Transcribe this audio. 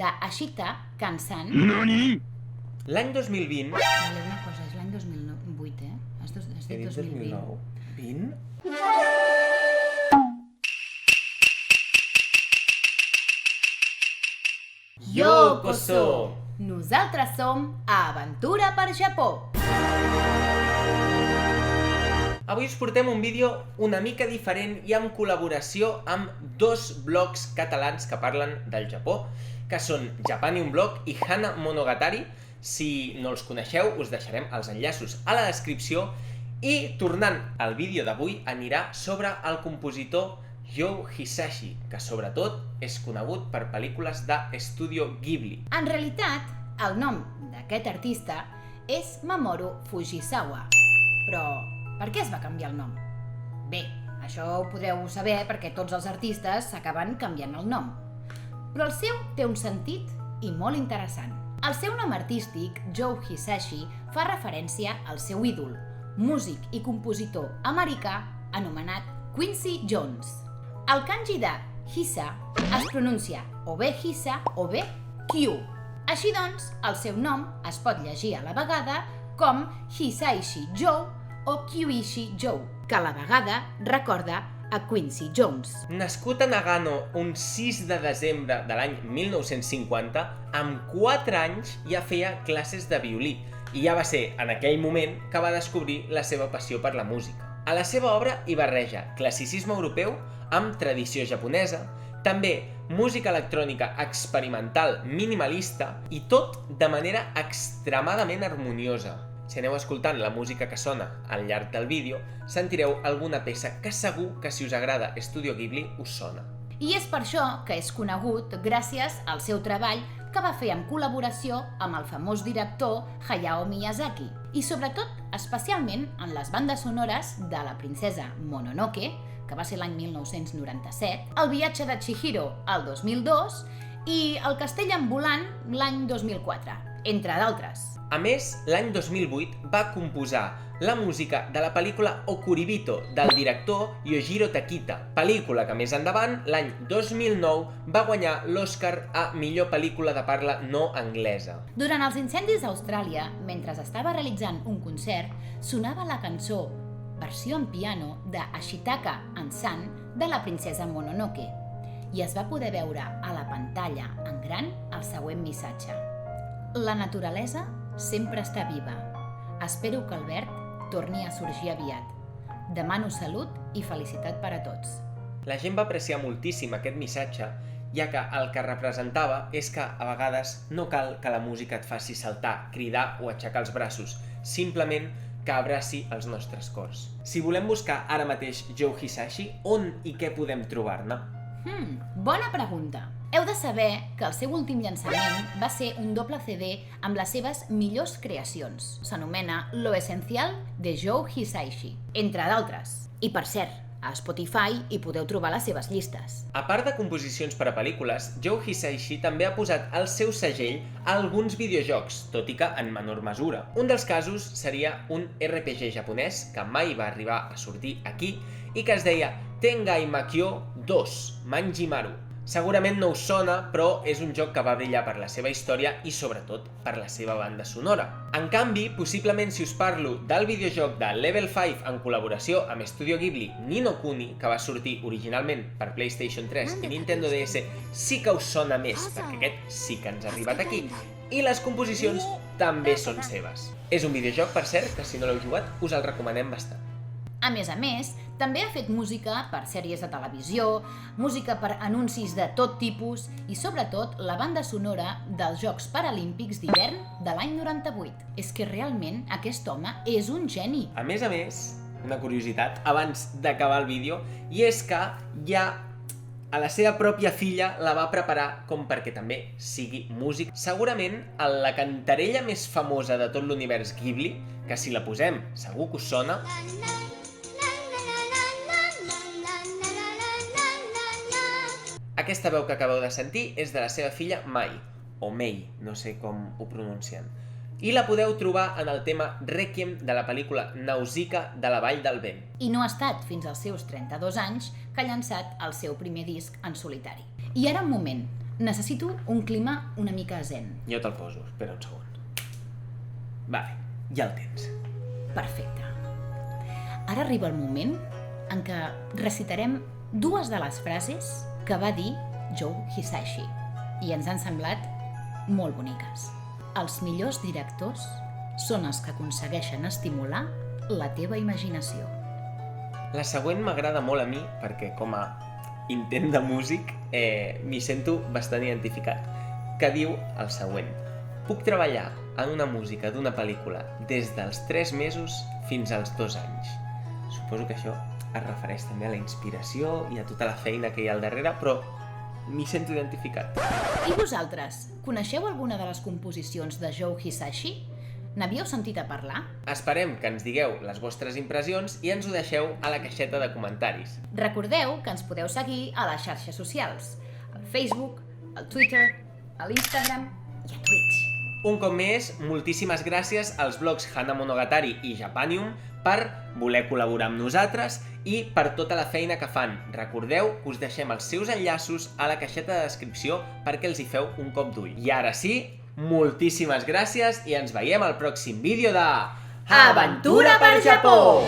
de Ashita Kansan. L'any 2020... Vale, una cosa, és l'any 2008, eh? Has dit 2020. 20? Yokoso! Nosaltres som a Aventura per Japó. Avui us portem un vídeo una mica diferent i amb col·laboració amb dos blogs catalans que parlen del Japó, que són Japanium Blog i Hana Monogatari. Si no els coneixeu, us deixarem els enllaços a la descripció. I tornant al vídeo d'avui, anirà sobre el compositor Joe Hisaishi, que sobretot és conegut per pel·lícules d'Estudio Ghibli. En realitat, el nom d'aquest artista és Mamoru Fujisawa. Però per què es va canviar el nom? Bé, això ho podreu saber perquè tots els artistes s'acaben canviant el nom. Però el seu té un sentit i molt interessant. El seu nom artístic, Joe Hisaishi, fa referència al seu ídol, músic i compositor americà anomenat Quincy Jones. El kanji de Hisa es pronuncia o bé Hisa o bé Kyu. Així doncs, el seu nom es pot llegir a la vegada com Hisaishi Joe o Kyuichi Joe, que a la vegada recorda a Quincy Jones. Nascut a Nagano un 6 de desembre de l'any 1950, amb 4 anys ja feia classes de violí i ja va ser en aquell moment que va descobrir la seva passió per la música. A la seva obra hi barreja classicisme europeu amb tradició japonesa, també música electrònica experimental minimalista i tot de manera extremadament harmoniosa. Si aneu escoltant la música que sona al llarg del vídeo, sentireu alguna peça que segur que si us agrada Estudio Ghibli us sona. I és per això que és conegut gràcies al seu treball que va fer en col·laboració amb el famós director Hayao Miyazaki i sobretot especialment en les bandes sonores de La princesa Mononoke, que va ser l'any 1997, El viatge de Chihiro el 2002 i El castell ambulant l'any 2004, entre d'altres. A més, l'any 2008 va composar la música de la pel·lícula Okuribito del director Yojiro Takita, pel·lícula que més endavant, l'any 2009, va guanyar l'Oscar a millor pel·lícula de parla no anglesa. Durant els incendis a Austràlia, mentre estava realitzant un concert, sonava la cançó, versió en piano, de Ashitaka Ansan de La princesa Mononoke i es va poder veure a la pantalla en gran el següent missatge. La naturalesa sempre està viva. Espero que el verd torni a sorgir aviat. Demano salut i felicitat per a tots. La gent va apreciar moltíssim aquest missatge, ja que el que representava és que a vegades no cal que la música et faci saltar, cridar o aixecar els braços, simplement que abraci els nostres cors. Si volem buscar ara mateix Joe Hisaishi, on i què podem trobar-ne? Bona pregunta. Heu de saber que el seu últim llançament va ser un doble CD amb les seves millors creacions. S'anomena Lo Esencial de Joe Hisaishi, entre d'altres. I per cert, a Spotify hi podeu trobar les seves llistes. A part de composicions per a pel·lícules, Joe Hisaishi també ha posat el seu segell a alguns videojocs, tot i que en menor mesura. Un dels casos seria un RPG japonès que mai va arribar a sortir aquí i que es deia Tengai Makyo 2, Manjimaru. Segurament no us sona, però és un joc que va brillar per la seva història i sobretot per la seva banda sonora. En canvi, possiblement si us parlo del videojoc de Level 5 en col·laboració amb Studio Ghibli Ni no Kuni, que va sortir originalment per PlayStation 3 i Nintendo DS, sí que us sona més, perquè aquest sí que ens ha arribat aquí. I les composicions també són seves. És un videojoc, per cert, que si no l'heu jugat us el recomanem bastant. A més, també ha fet música per sèries de televisió, música per anuncis de tot tipus i, sobretot, la banda sonora dels Jocs Paralímpics d'hivern de l'any 98. És que realment aquest home és un geni. A més, una curiositat abans d'acabar el vídeo, i és que ja a la seva pròpia filla la va preparar com perquè també sigui músic. Segurament la cantarella més famosa de tot l'univers Ghibli, que si la posem segur que us sona, aquesta veu que acabeu de sentir és de la seva filla Mai, o Mei, no sé com ho pronuncien. I la podeu trobar en el tema Requiem de la pel·lícula Nausicaa de la Vall del Vent. I no ha estat fins als seus 32 anys que ha llançat el seu primer disc en solitari. I ara un moment, necessito un clima una mica zen. Jo te'l poso, espera un segon. Vale, ja el tens. Perfecte. Ara arriba el moment en què recitarem 2 de les frases que va dir Joe Hisaishi i ens han semblat molt boniques. Els millors directors són els que aconsegueixen estimular la teva imaginació. La següent m'agrada molt a mi perquè com a intent de músic m'hi sento bastant identificat, que diu el següent: puc treballar en una música d'una pel·lícula des dels 3 mesos fins als 2 anys. Suposo que això es refereix també a la inspiració i a tota la feina que hi ha al darrere, però m'hi sento identificat. I vosaltres, coneixeu alguna de les composicions de Joe Hisaishi? N'havíeu sentit a parlar? Esperem que ens digueu les vostres impressions i ens ho deixeu a la caixeta de comentaris. Recordeu que ens podeu seguir a les xarxes socials, al Facebook, al Twitter, a l'Instagram i a Twitch. Un cop més, moltíssimes gràcies als blogs Hana Monogatari i Japanium per voler col·laborar amb nosaltres i per tota la feina que fan. Recordeu que us deixem els seus enllaços a la caixeta de descripció perquè els hi feu un cop d'ull. I ara sí, moltíssimes gràcies i ens veiem al pròxim vídeo de Aventura per Japó!